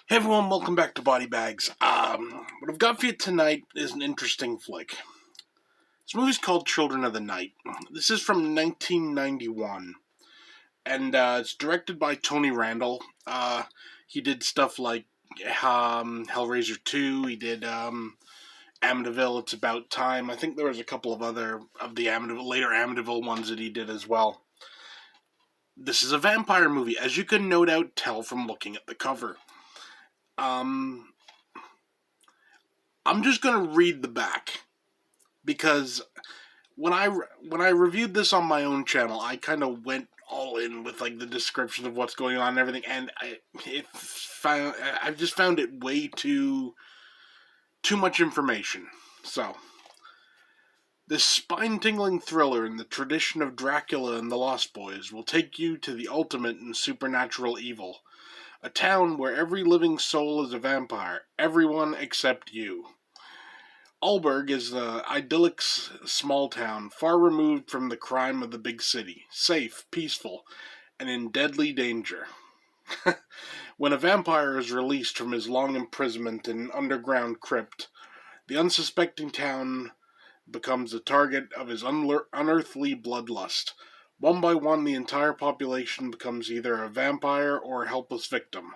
Hey everyone, welcome back to Body Bags. What I've got for you tonight is an interesting flick. This movie's called Children of the Night. This is from 1991, and it's directed by Tony Randall. He did stuff like Hellraiser 2, he did Amityville, It's About Time. I think there was a couple of other of the later Amityville ones that he did as well. This is a vampire movie, as you can no doubt tell from looking at the cover. I'm just gonna read the back because when I reviewed this on my own channel, I kind of went all in with like the description of what's going on and everything, and I just found it way too much information. So, this spine-tingling thriller in the tradition of Dracula and the Lost Boys will take you to the ultimate in supernatural evil. A town where every living soul is a vampire, everyone except you. Alberg is the idyllic small town, far removed from the crime of the big city, safe, peaceful, and in deadly danger. When a vampire is released from his long imprisonment in an underground crypt, the unsuspecting town becomes the target of his unearthly bloodlust. One by one, the entire population becomes either a vampire or a helpless victim.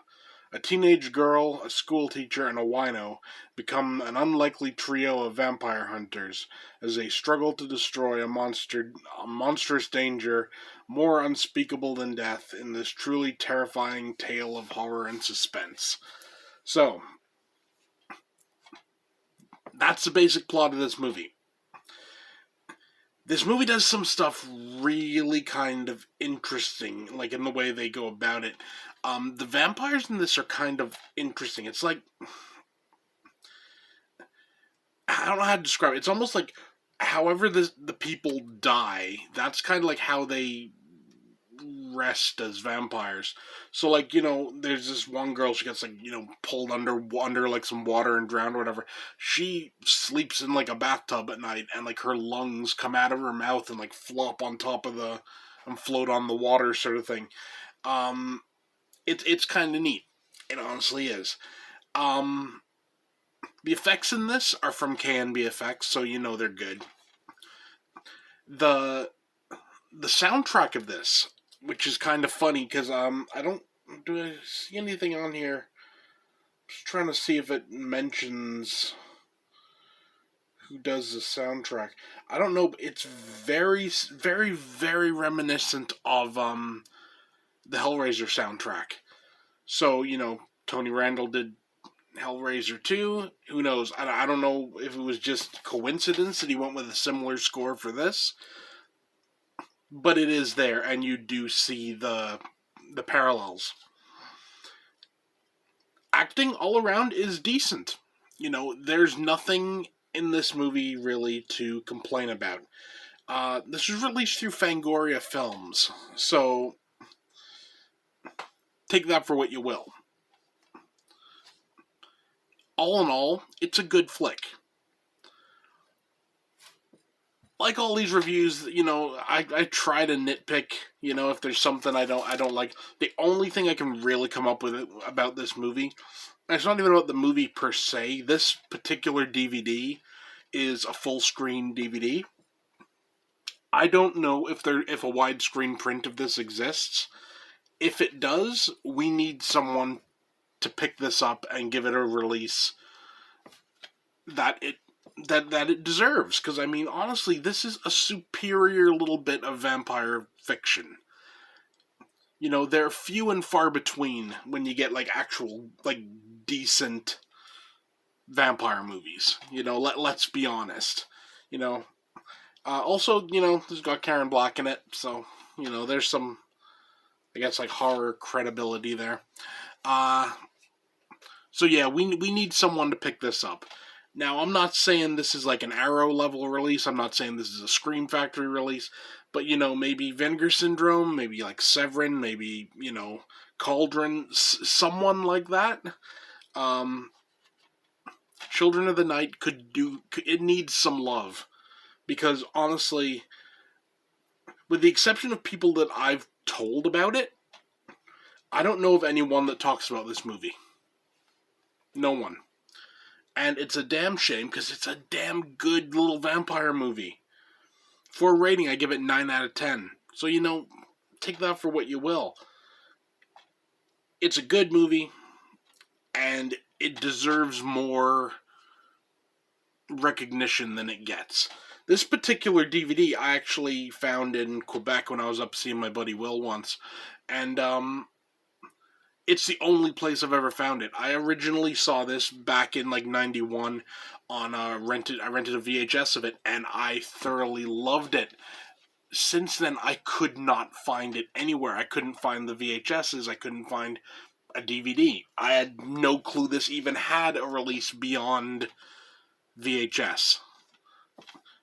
A teenage girl, a schoolteacher, and a wino become an unlikely trio of vampire hunters as they struggle to destroy a monstrous danger more unspeakable than death in this truly terrifying tale of horror and suspense. So, that's the basic plot of this movie. This movie does some stuff really kind of interesting, like in the way they go about it. The vampires in this are kind of interesting. It's like, I don't know how to describe it. It's almost like however the people die, that's kind of like how they rest as vampires. So like, there's this one girl, she gets like, pulled under like some water and drowned or whatever. She sleeps in like a bathtub at night and like her lungs come out of her mouth and like flop on top of and float on the water sort of thing. It's kind of neat. It honestly is. The effects in this are from KNB Effects, so they're good. The soundtrack of this, which is kind of funny because do I see anything on here? Just trying to see if it mentions who does the soundtrack. I don't know, but it's very, very, very reminiscent of the Hellraiser soundtrack. So, Tony Randall did Hellraiser 2. Who knows? I don't know if it was just coincidence that he went with a similar score for this. But it is there, and you do see the parallels. Acting all around is decent. There's nothing in this movie really to complain about. This was released through Fangoria Films, so take that for what you will. All in all, it's a good flick. Like all these reviews, I try to nitpick, if there's something I don't like. The only thing I can really come up with about this movie, and it's not even about the movie per se, this particular DVD is a full screen DVD. I don't know if a widescreen print of this exists. If it does, we need someone to pick this up and give it a release that it deserves. Because, honestly, this is a superior little bit of vampire fiction. They're few and far between when you get, like, actual, like, decent vampire movies. Let's be honest. Also, there's got Karen Black in it, so, there's some, I guess, like, horror credibility there. So, yeah, we need someone to pick this up. Now, I'm not saying this is like an Arrow level release. I'm not saying this is a Scream Factory release. But, maybe Vinegar Syndrome, maybe like Severin, maybe, Cauldron, someone like that. Children of the Night it needs some love. Because, honestly, with the exception of people that I've told about it, I don't know of anyone that talks about this movie. No one. And it's a damn shame because it's a damn good little vampire movie. For a rating, I give it 9 out of 10. So, take that for what you will. It's a good movie, and it deserves more recognition than it gets. This particular DVD I actually found in Quebec when I was up seeing my buddy Will once, and it's the only place I've ever found it. I originally saw this back in like '91 on I rented a VHS of it, and I thoroughly loved it. Since then, I could not find it anywhere. I couldn't find the VHSs. I couldn't find a DVD. I had no clue this even had a release beyond VHS.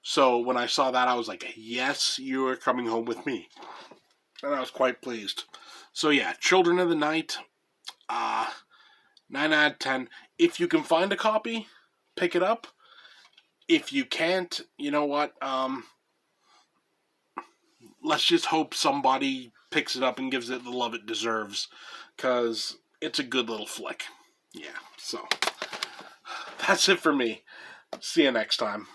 So when I saw that, I was like, yes, you are coming home with me. And I was quite pleased. So yeah, Children of the Night, 9 out of 10. If you can find a copy, pick it up. If you can't, you know what? Let's just hope somebody picks it up and gives it the love it deserves. Because it's a good little flick. Yeah, so that's it for me. See you next time.